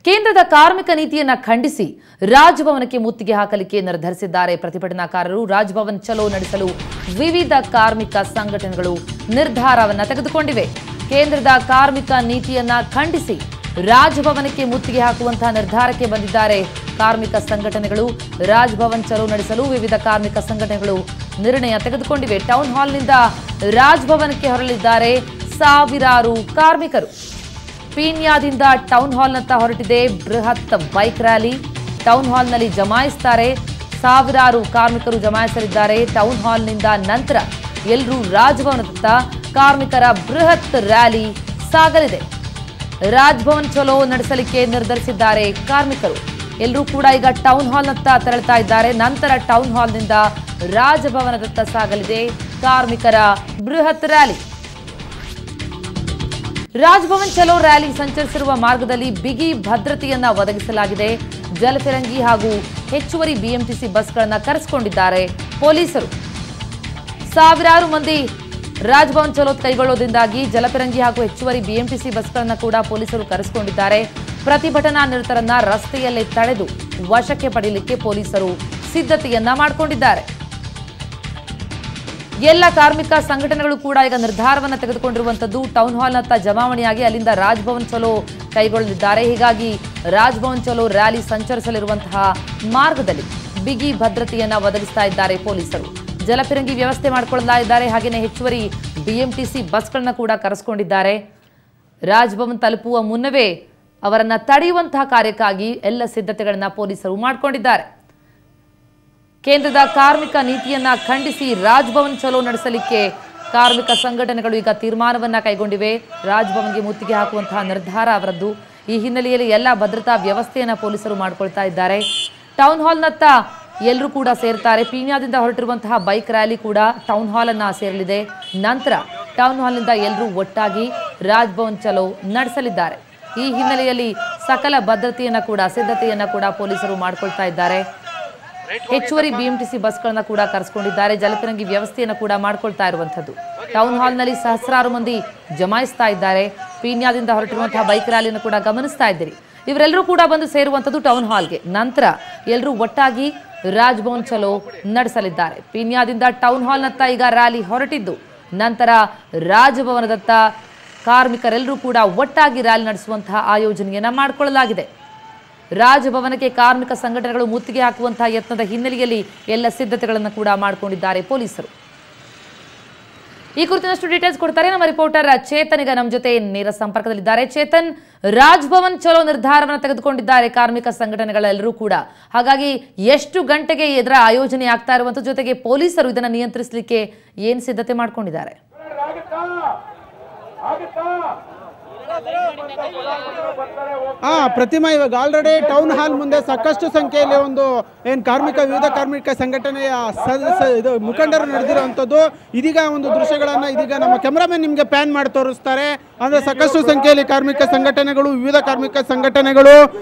ಕೇಂದ್ರದ ಕಾರ್ಮಿಕ ನೀತಿಯನ್ನ ಖಂಡಿಸಿ ರಾಜಭವನಕ್ಕೆ ಮುತ್ತಿಗೆ ಹಾಕಲಿಕ್ಕೆ ನಿರ್ಧರಿಸಿದ್ದಾರೆ ಪ್ರತಿಭಟನಾಕಾರರು. ರಾಜಭವನ್ ಚಲೋ ನಡೆಸಲು ವಿವಿಧ ಕಾರ್ಮಿಕ ಸಂಘಟನೆಗಳು ನಿರ್ಧಾರವನ್ನ ತೆಗೆದುಕೊಂಡಿವೆ. ಕೇಂದ್ರದ ಕಾರ್ಮಿಕ ನೀತಿಯನ್ನ ಖಂಡಿಸಿ ರಾಜಭವನಕ್ಕೆ ಮುತ್ತಿಗೆ ಹಾಕುವಂತಹ ನಿರ್ಧಾರಕ್ಕೆ ಬಂದಿದ್ದಾರೆ ಕಾರ್ಮಿಕ ಸಂಘಟನೆಗಳು. ರಾಜಭವನ್ ಚಲೋ ನಡೆಸಲು ವಿವಿಧ ಕಾರ್ಮಿಕ ಸಂಘಟನೆಗಳು ನಿರ್ಣಯ ತೆಗೆದುಕೊಂಡಿವೆ. ಟೌನ್ ಹಾಲ್ನಿಂದ ರಾಜಭವನಕ್ಕೆ ಹೊರಳಿದ್ದಾರೆ ಸಾವಿರಾರು ಕಾರ್ಮಿಕರು. ಪೀಣ್ಯದಿಂದ ಟೌನ್ ಹಾಲ್ನತ್ತ ಹೊರಟಿದೆ ಬೃಹತ್ ಬೈಕ್ ರ್ಯಾಲಿ. ಟೌನ್ ಹಾಲ್ನಲ್ಲಿ ಜಮಾಯಿಸುತ್ತಾರೆ, ಸಾವಿರಾರು ಕಾರ್ಮಿಕರು ಜಮಾಯಿಸಲಿದ್ದಾರೆ. ಟೌನ್ ಹಾಲ್ನಿಂದ ನಂತರ ಎಲ್ಲರೂ ರಾಜಭವನದತ್ತ ಕಾರ್ಮಿಕರ ಬೃಹತ್ ರ್ಯಾಲಿ ಸಾಗಲಿದೆ. ರಾಜಭವನ್ ಚಲೋ ನಡೆಸಲಿಕ್ಕೆ ನಿರ್ಧರಿಸಿದ್ದಾರೆ ಕಾರ್ಮಿಕರು. ಎಲ್ಲರೂ ಕೂಡ ಈಗ ಟೌನ್ ಹಾಲ್ನತ್ತ ತೆರಳುತ್ತಾ ಇದ್ದಾರೆ. ನಂತರ ಟೌನ್ ಹಾಲ್ನಿಂದ ರಾಜಭವನದತ್ತ ಸಾಗಲಿದೆ ಕಾರ್ಮಿಕರ ಬೃಹತ್ ರ್ಯಾಲಿ. ರಾಜಭವನ್ ಚಲೋ ರ್ಯಾಲಿ ಸಂಚರಿಸಿರುವ ಮಾರ್ಗದಲ್ಲಿ ಬಿಗಿ ಭದ್ರತೆಯನ್ನ ಒದಗಿಸಲಾಗಿದೆ. ಜಲಫಿರಂಗಿ ಹಾಗೂ ಹೆಚ್ಚುವರಿ ಬಿಎಂಟಿಸಿ ಬಸ್ಗಳನ್ನು ಕರೆಸಿಕೊಂಡಿದ್ದಾರೆ ಪೊಲೀಸರು. ಸಾವಿರಾರು ಮಂದಿ ರಾಜಭವನ್ ಚಲೋ ಕೈಗೊಳ್ಳೋದ್ರಿಂದಾಗಿ ಜಲಫಿರಂಗಿ ಹಾಗೂ ಹೆಚ್ಚುವರಿ ಬಿಎಂಟಿಸಿ ಬಸ್ಗಳನ್ನು ಕೂಡ ಪೊಲೀಸರು ಕರೆಸಿಕೊಂಡಿದ್ದಾರೆ. ಪ್ರತಿಭಟನಾ ನಿರತರನ್ನ ರಸ್ತೆಯಲ್ಲೇ ತಡೆದು ವಶಕ್ಕೆ ಪಡೆಯಲಿಕ್ಕೆ ಪೊಲೀಸರು ಸಿದ್ಧತೆಯನ್ನ ಮಾಡಿಕೊಂಡಿದ್ದಾರೆ. ಎಲ್ಲ ಕಾರ್ಮಿಕ ಸಂಘಟನೆಗಳು ಕೂಡ ಈಗ ನಿರ್ಧಾರವನ್ನು ತೆಗೆದುಕೊಂಡಿರುವಂತದ್ದು. ಟೌನ್ ಹಾಲ್ನತ್ತ ಜಮಾವಣೆಯಾಗಿ ಅಲ್ಲಿಂದ ರಾಜಭವನ್ ಚಲೋ ಕೈಗೊಳ್ಳಲಿದ್ದಾರೆ. ಹೀಗಾಗಿ ರಾಜಭವನ್ ಚಲೋ ರ್ಯಾಲಿ ಸಂಚರಿಸಲಿರುವಂತಹ ಮಾರ್ಗದಲ್ಲಿ ಬಿಗಿ ಭದ್ರತೆಯನ್ನ ಒದಗಿಸ್ತಾ ಇದ್ದಾರೆ ಪೊಲೀಸರು. ಜಲಫಿರಂಗಿ ವ್ಯವಸ್ಥೆ ಮಾಡಿಕೊಳ್ಳಲಾಗಿದ್ದಾರೆ. ಹಾಗೆಯೇ ಹೆಚ್ಚುವರಿ ಬಿಎಂಟಿಸಿ ಬಸ್ಗಳನ್ನ ಕೂಡ ಕರೆಸಿಕೊಂಡಿದ್ದಾರೆ. ರಾಜಭವನ್ ತಲುಪುವ ಮುನ್ನವೇ ಅವರನ್ನ ತಡೆಯುವಂತಹ ಕಾರ್ಯಕ್ಕಾಗಿ ಎಲ್ಲ ಸಿದ್ಧತೆಗಳನ್ನ ಪೊಲೀಸರು ಮಾಡಿಕೊಂಡಿದ್ದಾರೆ. ಕೇಂದ್ರದ ಕಾರ್ಮಿಕ ನೀತಿಯನ್ನ ಖಂಡಿಸಿ ರಾಜಭವನ್ ಚಲೋ ನಡೆಸಲಿಕ್ಕೆ ಕಾರ್ಮಿಕ ಸಂಘಟನೆಗಳು ಈಗ ತೀರ್ಮಾನವನ್ನ ಕೈಗೊಂಡಿವೆ. ರಾಜಭವನ್ಗೆ ಮುತ್ತಿಗೆ ಹಾಕುವಂತಹ ನಿರ್ಧಾರ ಅವರದ್ದು. ಈ ಹಿನ್ನೆಲೆಯಲ್ಲಿ ಎಲ್ಲ ಭದ್ರತಾ ವ್ಯವಸ್ಥೆಯನ್ನ ಪೊಲೀಸರು ಮಾಡಿಕೊಳ್ತಾ ಇದ್ದಾರೆ. ಟೌನ್ ಹಾಲ್ನತ್ತ ಎಲ್ಲರೂ ಕೂಡ ಸೇರ್ತಾರೆ. ಪೀಣ್ಯದಿಂದ ಹೊರಟಿರುವಂತಹ ಬೈಕ್ ರ್ಯಾಲಿ ಕೂಡ ಟೌನ್ ಹಾಲ್ ಅನ್ನ ಸೇರಲಿದೆ. ನಂತರ ಟೌನ್ ಹಾಲ್ನಿಂದ ಎಲ್ಲರೂ ಒಟ್ಟಾಗಿ ರಾಜಭವನ್ ಚಲೋ ನಡೆಸಲಿದ್ದಾರೆ. ಈ ಹಿನ್ನೆಲೆಯಲ್ಲಿ ಸಕಲ ಭದ್ರತೆಯನ್ನ ಕೂಡ ಸಿದ್ಧತೆಯನ್ನ ಕೂಡ ಪೊಲೀಸರು ಮಾಡಿಕೊಳ್ತಾ ಇದ್ದಾರೆ. ಹೆಚ್ಚುವರಿ ಬಿಎಂಟಿಸಿ ಬಸ್ಗಳನ್ನ ಕೂಡ ಕರೆಸಿಕೊಂಡಿದ್ದಾರೆ. ಜಲಫಿರಂಗಿ ವ್ಯವಸ್ಥೆಯನ್ನು ಕೂಡ ಮಾಡಿಕೊಳ್ತಾ ಇರುವಂತದ್ದು. ಟೌನ್ ಹಾಲ್ನಲ್ಲಿ ಸಹಸ್ರಾರು ಮಂದಿ ಜಮಾಯಿಸ್ತಾ ಇದ್ದಾರೆ. ಪೀಣ್ಯದಿಂದ ಹೊರಟಿರುವಂತಹ ಬೈಕ್ ರ್ಯಾಲಿಯನ್ನು ಕೂಡ ಗಮನಿಸ್ತಾ ಇದ್ದೀರಿ. ಇವರೆಲ್ಲರೂ ಕೂಡ ಬಂದು ಸೇರುವಂತದ್ದು ಟೌನ್ ಹಾಲ್ಗೆ. ನಂತರ ಎಲ್ಲರೂ ಒಟ್ಟಾಗಿ ರಾಜಭವನ್ ಚಲೋ ನಡೆಸಲಿದ್ದಾರೆ. ಪೀಣ್ಯದಿಂದ ಟೌನ್ ಹಾಲ್ನತ್ತ ಈಗ ರ್ಯಾಲಿ ಹೊರಟಿದ್ದು, ನಂತರ ರಾಜಭವನದತ್ತ ಕಾರ್ಮಿಕರೆಲ್ಲರೂ ಕೂಡ ಒಟ್ಟಾಗಿ ರ್ಯಾಲಿ ನಡೆಸುವಂತಹ ಆಯೋಜನೆಯನ್ನ ಮಾಡಿಕೊಳ್ಳಲಾಗಿದೆ. ರಾಜಭವನಕ್ಕೆ ಕಾರ್ಮಿಕ ಸಂಘಟನೆಗಳು ಮುತ್ತಿಗೆ ಹಾಕುವಂತಹ ಯತ್ನದ ಹಿನ್ನೆಲೆಯಲ್ಲಿ ಎಲ್ಲ ಸಿದ್ಧತೆಗಳನ್ನು ಕೂಡ ಮಾಡಿಕೊಂಡಿದ್ದಾರೆ ಪೊಲೀಸರು. ಈ ಕುರಿತಂತೆ ಡೀಟೇಲ್ಸ್ ಕೊಡ್ತಾರೆ ನಮ್ಮ ರಿಪೋರ್ಟರ್ ಚೇತನ್. ಈಗ ನಮ್ಮ ಜೊತೆ ನೇರ ಸಂಪರ್ಕದಲ್ಲಿದ್ದಾರೆ. ಚೇತನ್, ರಾಜಭವನ್ ಚಲೋ ನಿರ್ಧಾರವನ್ನು ತೆಗೆದುಕೊಂಡಿದ್ದಾರೆ ಕಾರ್ಮಿಕ ಸಂಘಟನೆಗಳೆಲ್ಲರೂ ಕೂಡ. ಹಾಗಾಗಿ ಎಷ್ಟು ಗಂಟೆಗೆ ಇದರ ಆಯೋಜನೆ ಆಗ್ತಾ ಇರುವಂತ, ಜೊತೆಗೆ ಪೊಲೀಸರು ಇದನ್ನು ನಿಯಂತ್ರಿಸಲಿಕ್ಕೆ ಏನು ಸಿದ್ಧತೆ ಮಾಡಿಕೊಂಡಿದ್ದಾರೆ? ಪ್ರತಿಮಾ, ಇವಾಗ ಆಲ್ರೆಡಿ ಟೌನ್ ಹಾಲ್ ಮುಂದೆ ಸಾಕಷ್ಟು ಸಂಖ್ಯೆಯಲ್ಲಿ ಒಂದು ವಿವಿಧ ಕಾರ್ಮಿಕ ಸಂಘಟನೆಯ ಮುಖಂಡರು ನಡೆದಿರುವಂಥದ್ದು. ಇದೀಗ ಒಂದು ದೃಶ್ಯಗಳನ್ನು ಇದೀಗ ನಮ್ಮ ಕ್ಯಾಮ್ರಾಮನ್ ನಿಮಗೆ ಪ್ಯಾನ್ ಮಾಡಿ ತೋರಿಸ್ತಾರೆ. ಅಂದರೆ ಸಾಕಷ್ಟು ಸಂಖ್ಯೆಯಲ್ಲಿ ಕಾರ್ಮಿಕ ಸಂಘಟನೆಗಳು, ವಿವಿಧ ಕಾರ್ಮಿಕ ಸಂಘಟನೆಗಳು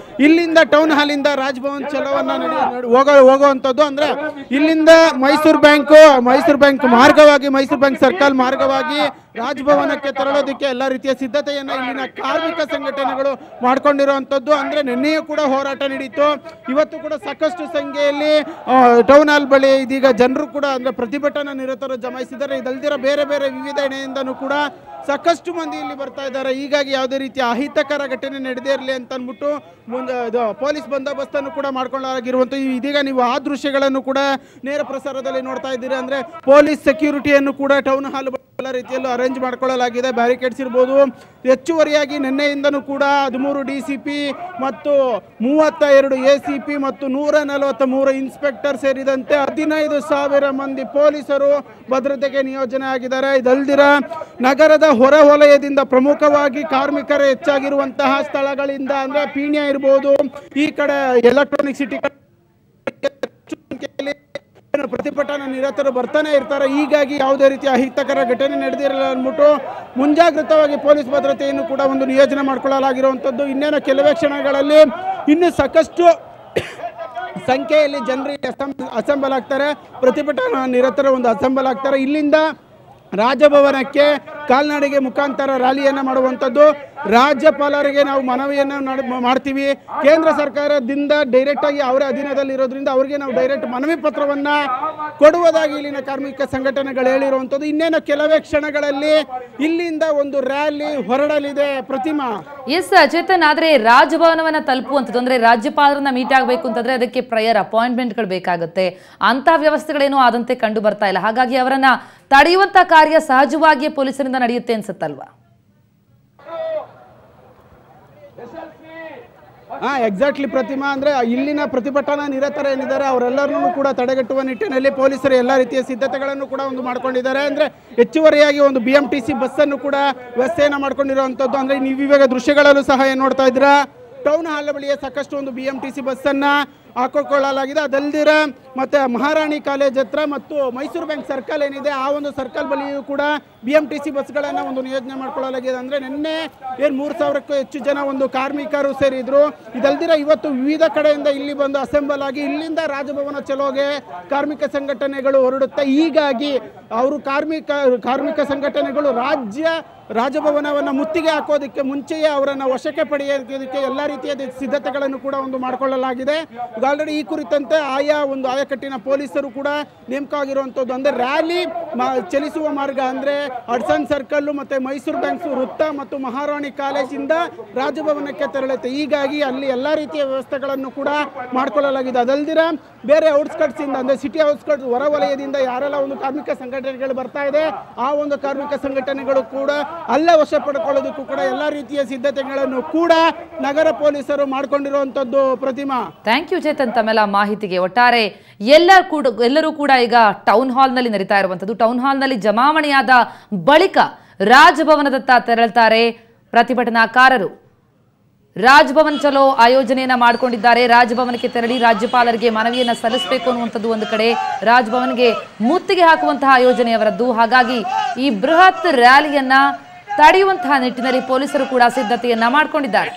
ಇಲ್ಲಿಂದ ಟೌನ್ ಹಾಲಿಂದ ರಾಜಭವನ್ ಚಲೋವನ್ನು ಹೋಗುವಂಥದ್ದು. ಅಂದರೆ ಇಲ್ಲಿಂದ ಮೈಸೂರು ಬ್ಯಾಂಕ್ ಮಾರ್ಗವಾಗಿ, ಮೈಸೂರು ಬ್ಯಾಂಕ್ ಸರ್ಕಲ್ ಮಾರ್ಗವಾಗಿ ರಾಜಭವನಕ್ಕೆ ತೆರಳೋದಕ್ಕೆ ಎಲ್ಲ ರೀತಿಯ ಸಿದ್ಧತೆಯನ್ನು ಇಲ್ಲಿನ ಕಾರ್ಮಿಕ ಸಂಘಟನೆಗಳು ಮಾಡಿಕೊಂಡಿರುವಂಥದ್ದು. ಅಂದರೆ ನಿನ್ನೆಯೂ ಕೂಡ ಹೋರಾಟ ನಡೀತು. ಇವತ್ತು ಕೂಡ ಸಾಕಷ್ಟು ಸಂಖ್ಯೆಯಲ್ಲಿ ಟೌನ್ ಹಾಲ್ ಬಳಿ ಇದೀಗ ಜನರು ಕೂಡ ಅಂದರೆ ಪ್ರತಿಭಟನಾ ನಿರತರು ಜಮಾಯಿಸಿದ್ದಾರೆ. ಇದಲ್ದಿರ ಬೇರೆ ಬೇರೆ ವಿವಿಧ ಎಣೆಯಿಂದನೂ ಕೂಡ ಸಾಕಷ್ಟು ಮಂದಿ ಇಲ್ಲಿ ಬರ್ತಾ ಇದ್ದಾರೆ. ಹೀಗಾಗಿ ಯಾವುದೇ ರೀತಿಯ ಅಹಿತಕರ ಘಟನೆ ನಡೆದೇ ಇರಲಿ ಅಂತ ಅಂದ್ಬಿಟ್ಟು ಪೊಲೀಸ್ ಬಂದೋಬಸ್ತನ್ನು ಕೂಡ ಮಾಡ್ಕೊಳ್ಳಲಾಗಿರುವಂಥ ಇದೀಗ ನೀವು ಆ ದೃಶ್ಯಗಳನ್ನು ಕೂಡ ನೇರ ಪ್ರಸಾರದಲ್ಲಿ ನೋಡ್ತಾ ಇದ್ದೀರಿ. ಅಂದರೆ ಪೊಲೀಸ್ ಸೆಕ್ಯೂರಿಟಿಯನ್ನು ಕೂಡ ಟೌನ್ ಹಾಲ್ ಎಲ್ಲ ರೀತಿಯಲ್ಲೂ ಅರೇಂಜ್ ಮಾಡ್ಕೊಳ್ಳಲಾಗಿದೆ. ಬ್ಯಾರಿಕೇಡ್ಸ್ ಇರ್ಬೋದು. ಹೆಚ್ಚುವರಿಯಾಗಿ ನಿನ್ನೆಯಿಂದನೂ ಕೂಡ 13 DCP ಮತ್ತು 32 ACP ಮತ್ತು 143 ಇನ್ಸ್ಪೆಕ್ಟರ್ ಸೇರಿದಂತೆ 15,000 ಮಂದಿ ಪೊಲೀಸರು ಭದ್ರತೆಗೆ ನಿಯೋಜನೆ ಆಗಿದ್ದಾರೆ. ಇದಲ್ದಿರ ನಗರದ ಹೊರ ವಲಯದಿಂದ ಪ್ರಮುಖವಾಗಿ ಕಾರ್ಮಿಕರು ಹೆಚ್ಚಾಗಿರುವಂತಹ ಸ್ಥಳಗಳಿಂದ, ಅಂದರೆ ಪೀಣ್ಯ ಇರ್ಬೋದು, ಈ ಕಡೆ ಎಲೆಕ್ಟ್ರಾನಿಕ್ ಸಿಟಿ ಪ್ರತಿಭಟನಾ ನಿರತರು ಬರ್ತಾನೆ ಇರ್ತಾರೆ. ಹೀಗಾಗಿ ಯಾವುದೇ ರೀತಿಯ ಅಹಿತಕರ ಘಟನೆ ನಡೆದಿರಲ್ಲ ಅಂದ್ಬಿಟ್ಟು ಮುಂಜಾಗ್ರತವಾಗಿ ಪೊಲೀಸ್ ಭದ್ರತೆಯನ್ನು ಕೂಡ ಒಂದು ನಿಯೋಜನೆ ಮಾಡಿಕೊಳ್ಳಲಾಗಿರುವಂಥದ್ದು. ಇನ್ನೇನು ಕೆಲವೇ ಕ್ಷಣಗಳಲ್ಲಿ ಇನ್ನು ಸಾಕಷ್ಟು ಸಂಖ್ಯೆಯಲ್ಲಿ ಜನರಿಗೆ ಅಸೆಂಬಲ್ ಆಗ್ತಾರೆ. ಪ್ರತಿಭಟನಾ ನಿರತರ ಒಂದು ಅಸೆಂಬಲ್ ಆಗ್ತಾರೆ. ಇಲ್ಲಿಂದ ರಾಜಭವನಕ್ಕೆ ಕಾಲ್ನಡಿಗೆ ಮುಖಾಂತರ ರ್ಯಾಲಿಯನ್ನು ಮಾಡುವಂಥದ್ದು. ರಾಜ್ಯಪಾಲರಿಗೆ ನಾವು ಮನವಿಯನ್ನು ಮಾಡ್ತೀವಿ. ಕೇಂದ್ರ ಸರ್ಕಾರದಿಂದ ಡೈರೆಕ್ಟ್ ಆಗಿ ಅವರ ಅಧೀನದಲ್ಲಿ ಇರೋದ್ರಿಂದ ಅವರಿಗೆ ನಾವು ಡೈರೆಕ್ಟ್ ಮನವಿ ಪತ್ರವನ್ನ ಕೊಡುವುದಾಗಿ ಇಲ್ಲಿನ ಕಾರ್ಮಿಕ ಸಂಘಟನೆಗಳು ಹೇಳಿರುವಂಥದ್ದು. ಇನ್ನೇನು ಕೆಲವೇ ಕ್ಷಣಗಳಲ್ಲಿ ಇಲ್ಲಿಂದ ಒಂದು ರ್ಯಾಲಿ ಹೊರಡಲಿದೆ. ಪ್ರತಿಮಾ. ಎಸ್ ಚೇತನ್, ಆದ್ರೆ ರಾಜಭವನವನ್ನ ತಲುಪುವಂಥದ್ದು ಅಂದ್ರೆ ರಾಜ್ಯಪಾಲರನ್ನ ಮೀಟ್ ಆಗಬೇಕು ಅಂತಂದ್ರೆ ಅದಕ್ಕೆ ಪ್ರಯರ್ ಅಪಾಯಿಂಟ್ಮೆಂಟ್ಗಳು ಬೇಕಾಗುತ್ತೆ. ಅಂತ ವ್ಯವಸ್ಥೆಗಳೇನೂ ಆದಂತೆ ಕಂಡು ಬರ್ತಾ ಇಲ್ಲ. ಹಾಗಾಗಿ ಅವರನ್ನ ತಡೆಯುವಂತ ಕಾರ್ಯ ಸಹಜವಾಗಿಯೇ ಪೊಲೀಸರಿಂದ ನಡೆಯುತ್ತೆ ಅನ್ಸುತ್ತಲ್ವಾ? ಎಕ್ಸಾಕ್ಟ್ಲಿ ಪ್ರತಿಮಾ. ಅಂದರೆ ಇಲ್ಲಿನ ಪ್ರತಿಭಟನಾ ನಿರತರ ಏನಿದ್ದಾರೆ ಅವರೆಲ್ಲರನ್ನೂ ಕೂಡ ತಡೆಗಟ್ಟುವ ನಿಟ್ಟಿನಲ್ಲಿ ಪೊಲೀಸರು ಎಲ್ಲ ರೀತಿಯ ಸಿದ್ಧತೆಗಳನ್ನು ಕೂಡ ಒಂದು ಮಾಡ್ಕೊಂಡಿದ್ದಾರೆ. ಅಂದರೆ ಹೆಚ್ಚುವರಿಯಾಗಿ ಒಂದು BMTC ಬಸ್ಸನ್ನು ಕೂಡ ವ್ಯವಸ್ಥೆಯನ್ನು ಮಾಡ್ಕೊಂಡಿರುವಂಥದ್ದು. ಅಂದರೆ ನೀವು ಇವಾಗ ದೃಶ್ಯಗಳಲ್ಲೂ ಸಹ ಏನು ನೋಡ್ತಾ ಇದ್ದೀರಾ, ಟೌನ್ ಹಾಲ್ ಬಳಿಯೇ ಸಾಕಷ್ಟು ಒಂದು BMTC ಬಸ್ಸನ್ನು ಹಾಕಿಕೊಳ್ಳಲಾಗಿದೆ. ಅದಲ್ದಿರ ಮತ್ತು ಮಹಾರಾಣಿ ಕಾಲೇಜ್ ಹತ್ರ ಮತ್ತು ಮೈಸೂರು ಬ್ಯಾಂಕ್ ಸರ್ಕಲ್ ಏನಿದೆ ಆ ಒಂದು ಸರ್ಕಲ್ ಬಳಿಯೂ ಕೂಡ BMTC ಬಸ್ಗಳನ್ನು ಒಂದು ನಿಯೋಜನೆ ಮಾಡ್ಕೊಳ್ಳಲಾಗಿದೆ. ಅಂದರೆ ನಿನ್ನೆ ಏನು 3000ಕ್ಕೂ ಹೆಚ್ಚು ಜನ ಒಂದು ಕಾರ್ಮಿಕರು ಸೇರಿದ್ರು. ಇದಲ್ದಿರ ಇವತ್ತು ವಿವಿಧ ಕಡೆಯಿಂದ ಇಲ್ಲಿ ಬಂದು ಅಸೆಂಬಲ್ ಆಗಿ ಇಲ್ಲಿಂದ ರಾಜಭವನ ಚಲೋಗೆ ಕಾರ್ಮಿಕ ಸಂಘಟನೆಗಳು ಹೊರಡುತ್ತೆ. ಹೀಗಾಗಿ ಅವರು ಕಾರ್ಮಿಕ ಸಂಘಟನೆಗಳು ರಾಜಭವನವನ್ನು ಮುತ್ತಿಗೆ ಹಾಕೋದಕ್ಕೆ ಮುಂಚೆಯೇ ಅವರನ್ನು ವಶಕ್ಕೆ ಪಡೆಯೋದಕ್ಕೆ ಎಲ್ಲ ರೀತಿಯ ಸಿದ್ಧತೆಗಳನ್ನು ಕೂಡ ಒಂದು ಮಾಡಿಕೊಳ್ಳಲಾಗಿದೆ. ಆಲ್ರೆಡಿ ಈ ಕುರಿತಂತೆ ಆಯಾಕಟ್ಟಿನ ಪೊಲೀಸರು ಕೂಡ ನೇಮಕ ಆಗಿರುವಂಥದ್ದು. ಅಂದರೆ ರ್ಯಾಲಿ ಚಲಿಸುವ ಮಾರ್ಗ ಅಂದರೆ ಹಡ್ಸನ್ ಸರ್ಕಲ್ಲು ಮತ್ತು ಮೈಸೂರು ಬ್ಯಾಂಕ್ ವೃತ್ತ ಮತ್ತು ಮಹಾರಾಣಿ ಕಾಲೇಜಿಂದ ರಾಜಭವನಕ್ಕೆ ತೆರಳುತ್ತೆ. ಹೀಗಾಗಿ ಅಲ್ಲಿ ಎಲ್ಲ ರೀತಿಯ ವ್ಯವಸ್ಥೆಗಳನ್ನು ಕೂಡ ಮಾಡಿಕೊಳ್ಳಲಾಗಿದೆ. ಅದಲ್ದಿರ ಬೇರೆ ಔಟ್ಸ್ಕಟ್ಸಿಂದ ಅಂದರೆ ಸಿಟಿ ಔಟ್ಸ್ಕಟ್ಸ್ ಹೊರವಲಯದಿಂದ ಯಾರೆಲ್ಲ ಒಂದು ಕಾರ್ಮಿಕ ಸಂಘಟನೆಗಳು ಬರ್ತಾ ಇದೆ ಆ ಒಂದು ಕಾರ್ಮಿಕ ಸಂಘಟನೆಗಳು ಕೂಡ ಅಲ್ಲೇ ವಶ ಪಡ್ಕೊಳ್ಳೋದಕ್ಕೂ ಕೂಡ ಎಲ್ಲ ರೀತಿಯ ಸಿದ್ಧತೆಗಳನ್ನು ಕೂಡ ನಗರ ಪೊಲೀಸರು ಮಾಡಿಕೊಂಡಿರುವಂಥದ್ದು. ಪ್ರತಿಮಾ. ಥ್ಯಾಂಕ್ ಯು ಚೇತನ್ ತಮ್ಮೆಲ್ಲ ಮಾಹಿತಿಗೆ. ಒಟ್ಟಾರೆ ಎಲ್ಲರೂ ಕೂಡ ಈಗ ಟೌನ್ ಹಾಲ್ನಲ್ಲಿ ನಡೀತಾ ಇರುವಂಥದ್ದು. ಟೌನ್ ಹಾಲ್ನಲ್ಲಿ ಜಮಾವಣೆಯಾದ ಬಳಿಕ ರಾಜಭವನದತ್ತ ತೆರಳುತ್ತಾರೆ ಪ್ರತಿಭಟನಾಕಾರರು. ರಾಜಭವನ್ ಚಲೋ ಆಯೋಜನೆಯನ್ನ ಮಾಡಿಕೊಂಡಿದ್ದಾರೆ. ರಾಜಭವನಕ್ಕೆ ತೆರಳಿ ರಾಜ್ಯಪಾಲರಿಗೆ ಮನವಿಯನ್ನ ಸಲ್ಲಿಸಬೇಕು ಅನ್ನುವಂಥದ್ದು ಒಂದು ಕಡೆ, ರಾಜಭವನ್ಗೆ ಮುತ್ತಿಗೆ ಹಾಕುವಂತಹ ಆಯೋಜನೆಯವರದ್ದು. ಹಾಗಾಗಿ ಈ ಬೃಹತ್ ರ್ಯಾಲಿಯನ್ನ ತಡೆಯುವಂತಹ ನಿಟ್ಟಿನಲ್ಲಿ ಪೊಲೀಸರು ಕೂಡ ಸಿದ್ಧತೆಯನ್ನ ಮಾಡಿಕೊಂಡಿದ್ದಾರೆ.